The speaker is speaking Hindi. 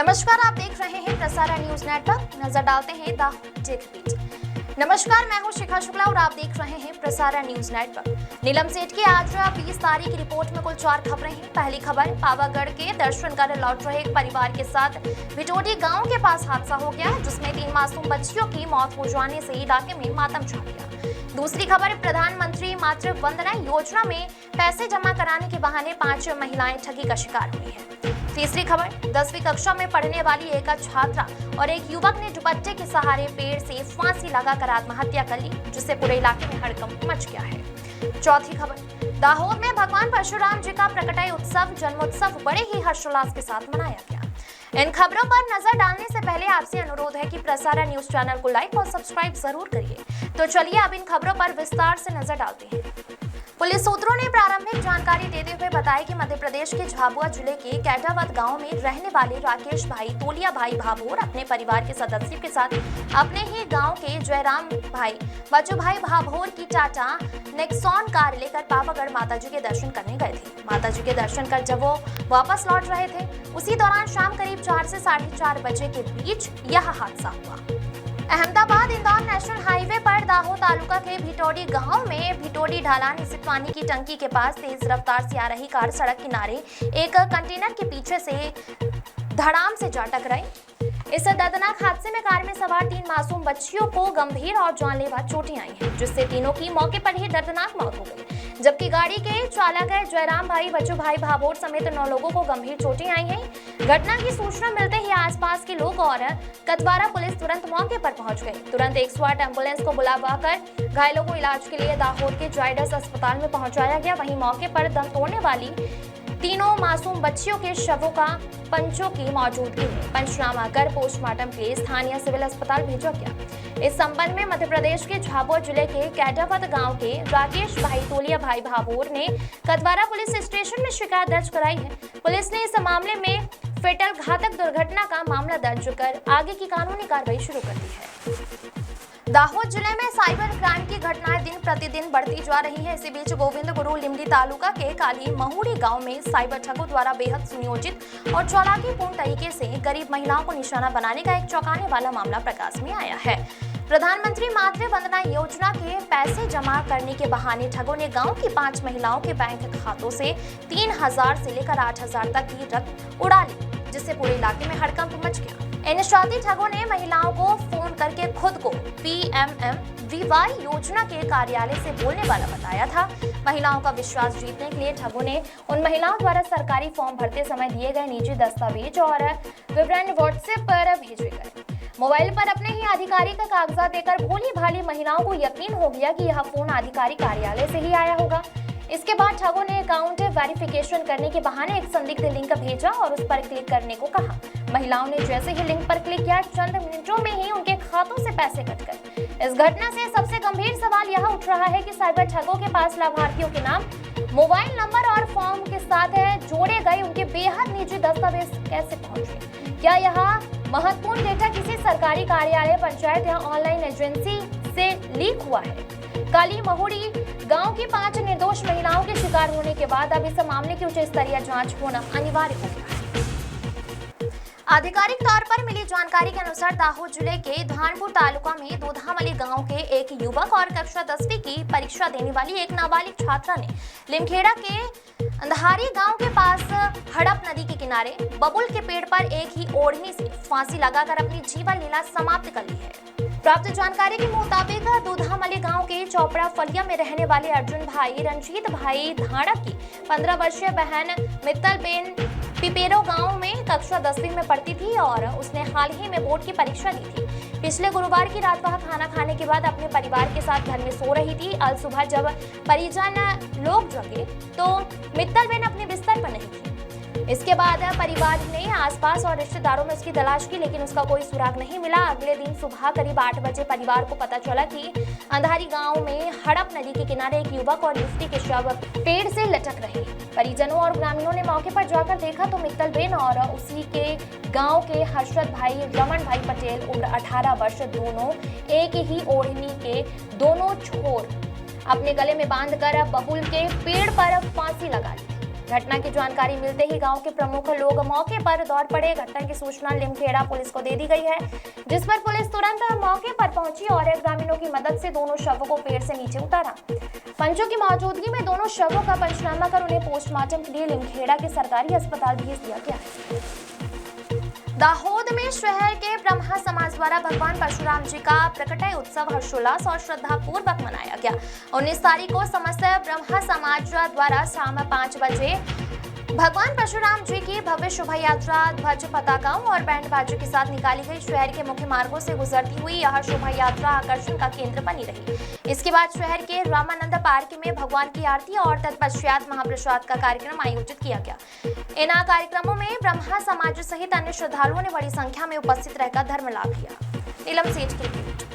नमस्कार, आप देख रहे हैं प्रसारा न्यूज नेटवर्क। नजर डालते हैं दाहोद के बीच। नमस्कार, मैं हूं शिखा शुक्ला और आप देख रहे हैं प्रसारा न्यूज नेटवर्क। नीलम सेठ की आज 20 तारीख की रिपोर्ट में कुल 4 खबरें हैं। पहली खबर, पावागढ़ के दर्शन कर लौट रहे एक परिवार के साथ भिटोडी गांव के पास हादसा हो गया, जिसमें 3 मासूम बच्चियों की मौत हो जाने से इलाके में मातम छा गया। दूसरी खबर, प्रधानमंत्री मातृ वंदना योजना में पैसे जमा कराने के बहाने 5 महिलाएं ठगी का शिकार हुई हैं। तीसरी खबर, 10वीं कक्षा में पढ़ने वाली एक छात्रा और एक युवक ने दुपट्टे के सहारे पेड़ से फांसी लगाकर आत्महत्या कर ली, जिससे पूरे इलाके में हड़कंप मच गया है। चौथी खबर, दाहोद में भगवान परशुराम जी का प्रकटाई उत्सव जन्मोत्सव बड़े ही हर्षोल्लास के साथ मनाया गया। इन खबरों पर नजर डालने से पहले आपसे अनुरोध है कि प्रसारा न्यूज चैनल को लाइक और सब्सक्राइब जरूर करिए। तो चलिए अब इन खबरों पर विस्तार से नजर डालते हैं। पुलिस सूत्रों ने प्रारंभिक जानकारी देते हुए बताया कि मध्य प्रदेश के झाबुआ जिले के कैटावत गांव में रहने वाले राकेश भाई तोलिया भाई भाभोर अपने परिवार के सदस्यों के साथ अपने ही गांव के जयराम भाई बच्चू भाई भाभोर की टाटा नेक्सॉन कार लेकर पावागढ़ माताजी के दर्शन करने गए थे। माताजी के दर्शन कर जब वो वापस लौट रहे थे, उसी दौरान शाम करीब 4 से 4:30 बजे के बीच यह हादसा हुआ। अहमदाबाद इंदौर नेशनल हाईवे पर दाहोद तालुका के भिटोडी गांव में भिटोडी ढालान स्थित पानी की टंकी के पास तेज रफ्तार से आ रही कार सड़क किनारे एक कंटेनर के पीछे से धड़ाम से जा टकराई। इस दर्दनाक हादसे में कार में सवार 3 मासूम बच्चियों को गंभीर और जानलेवा चोटें आई हैं, जिससे तीनों की मौके पर ही दर्दनाक मौत हो गई, जबकि गाड़ी के चालक जयराम भाई बच्चू भाई भाभोर समेत 9 लोगों को गंभीर चोटें आई हैं। घटना की सूचना मिलते ही आसपास के लोग और कतवारा पुलिस तुरंत मौके पर पहुंच गई। तुरंत 108 एम्बुलेंस को बुलाकर घायलों को इलाज के लिए दाहोद के जायडस अस्पताल में पहुंचाया गया। वहीं मौके पर दम तोड़ने वाली तीनों मासूम बच्चियों के शवों का पंचों की मौजूदगी में पंचनामा कर पोस्टमार्टम के लिए स्थानीय सिविल अस्पताल भेजा गया। इस संबंध में मध्य प्रदेश के झाबुआ जिले के कैटावत गांव के राकेश भाई तोलिया भाई भाभोर ने कतवारा पुलिस स्टेशन में शिकायत दर्ज कराई है। पुलिस ने इस मामले में फेटल घातक दुर्घटना का मामला दर्ज कर आगे की कानूनी कार्रवाई शुरू कर दी है। दाहोद जिले में साइबर क्राइम की घटनाएं दिन प्रतिदिन बढ़ती जा रही है। इसी बीच गोविंद गुरु लिमडी तालुका के काली महुड़ी गांव में साइबर ठगों द्वारा बेहद सुनियोजित और चालाकीपूर्ण तरीके से गरीब महिलाओं को निशाना बनाने का एक चौंकाने वाला मामला प्रकाश में आया है। प्रधानमंत्री मातृ वंदना योजना के पैसे जमा करने के बहाने ठगों ने गांव की 5 महिलाओं के बैंक खातों से 3000 से लेकर 8000 तक की रकम उड़ा ली, जिससे पूरे इलाके में हड़कंप मच गया। इन शादी ठगों ने महिलाओं को फोन करके खुद को PMMVY योजना के कार्यालय से बोलने वाला बताया था। महिलाओं का विश्वास जीतने के लिए ठगों ने उन महिलाओं द्वारा सरकारी फॉर्म भरते समय दिए गए निजी दस्तावेज और विवरण व्हाट्सएप पर भेजे गए। मोबाइल पर अपने ही आधिकारिक का कागजात देकर भोली भाली महिलाओं को यकीन हो गया कि यह फोन आधिकारिक कार्यालय से ही आया होगा। इसके बाद ठगों ने अकाउंट वेरिफिकेशन करने के बहाने एक संदिग्ध लिंक भेजा और उस पर क्लिक करने को कहा। महिलाओं ने जैसे ही लिंक पर क्लिक किया, चंद मिनटों में ही उनके खातों से पैसे कट गए। इस घटना से सबसे गंभीर सवाल यह उठ रहा है कि साइबर ठगों के पास लाभार्थियों के नाम, मोबाइल नंबर और फॉर्म के साथ जोड़े गए उनके बेहद निजी दस्तावेज कैसे पहुंचे? क्या यह महत्वपूर्ण डेटा किसी सरकारी कार्यालय, पंचायत या ऑनलाइन एजेंसी से लीक हुआ है? काली महुड़ी गांव की 5 निर्दोष महिलाओं के शिकार होने के बाद अब इस मामले की उच्च स्तरीय जांच होना अनिवार्य हो गया है। आधिकारिक तौर पर मिली जानकारी के अनुसार दाहोद जिले के धानपुर तालुका में दोधामली गांव के एक युवक और कक्षा 10वीं की परीक्षा देने वाली एक नाबालिग छात्रा ने लिमखेड़ा के अंधारी गांव के पास हड़प नदी के किनारे बबुल के पेड़ पर एक ही ओढ़नी से फांसी लगाकर अपनी जीवन लीला समाप्त कर ली है। प्राप्त जानकारी के मुताबिक दोधामली गांव के चौपड़ा फलिया में रहने वाले अर्जुन भाई रंजीत भाई धाड़ा की 15 वर्षीय बहन मित्तल पिपेरो गांव में कक्षा 10वीं में पढ़ती थी और उसने हाल ही में बोर्ड की परीक्षा दी थी। पिछले गुरुवार की रात वह खाना खाने के बाद अपने परिवार के साथ घर में सो रही थी। आज सुबह जब परिजन लोग जगे तो मित्तल अपने बिस्तर पर नहीं थी। इसके बाद परिवार ने आसपास और रिश्तेदारों में उसकी तलाश की, लेकिन उसका कोई सुराग नहीं मिला। अगले दिन सुबह करीब 8 बजे परिवार को पता चला कि अंधारी गांव में हड़प नदी के किनारे एक युवक और युवती के शव पेड़ से लटक रहे। परिजनों और ग्रामीणों ने मौके पर जाकर देखा तो मित्तल और उसी के गांव के हर्षद भाई रमन भाई पटेल उम्र 18 वर्ष दोनों एक ही ओढ़नी के दोनों छोर अपने गले में बांधकर बबुल के पेड़ पर फांसी लगा ली। घटना की जानकारी मिलते ही गांव के प्रमुख लोग मौके पर दौड़ पड़े। घटना की सूचना लिमखेड़ा पुलिस को दे दी गई है, जिस पर पुलिस तुरंत मौके पर पहुंची और ग्रामीणों की मदद से दोनों शवों को पेड़ से नीचे उतारा। पंचों की मौजूदगी में दोनों शवों का पंचनामा कर उन्हें पोस्टमार्टम के लिए लिमखेड़ा के सरकारी अस्पताल भेज दिया गया। दाहोद में शहर के ब्रह्मा समाज द्वारा भगवान परशुराम जी का प्रकटय उत्सव हर्षोल्लास और श्रद्धा पूर्वक मनाया गया। 19 तारीख को समस्त ब्रह्मा समाज द्वारा शाम 5 बजे भगवान परशुराम जी की भव्य शोभा यात्रा ध्वज पताकाओं और बैंड बाजों के साथ निकाली गई। शहर के मुख्य मार्गों से गुजरती हुई यह शोभा यात्रा आकर्षण का केंद्र बनी रही। इसके बाद शहर के रामानंद पार्क में भगवान की आरती और तत्पश्चात महाप्रसाद का कार्यक्रम आयोजित किया गया। इन कार्यक्रमों में ब्रह्मा समाज सहित अन्य श्रद्धालुओं ने बड़ी संख्या में उपस्थित रहकर धर्म लाभ लिया। नीलम सेठ की रिपोर्ट।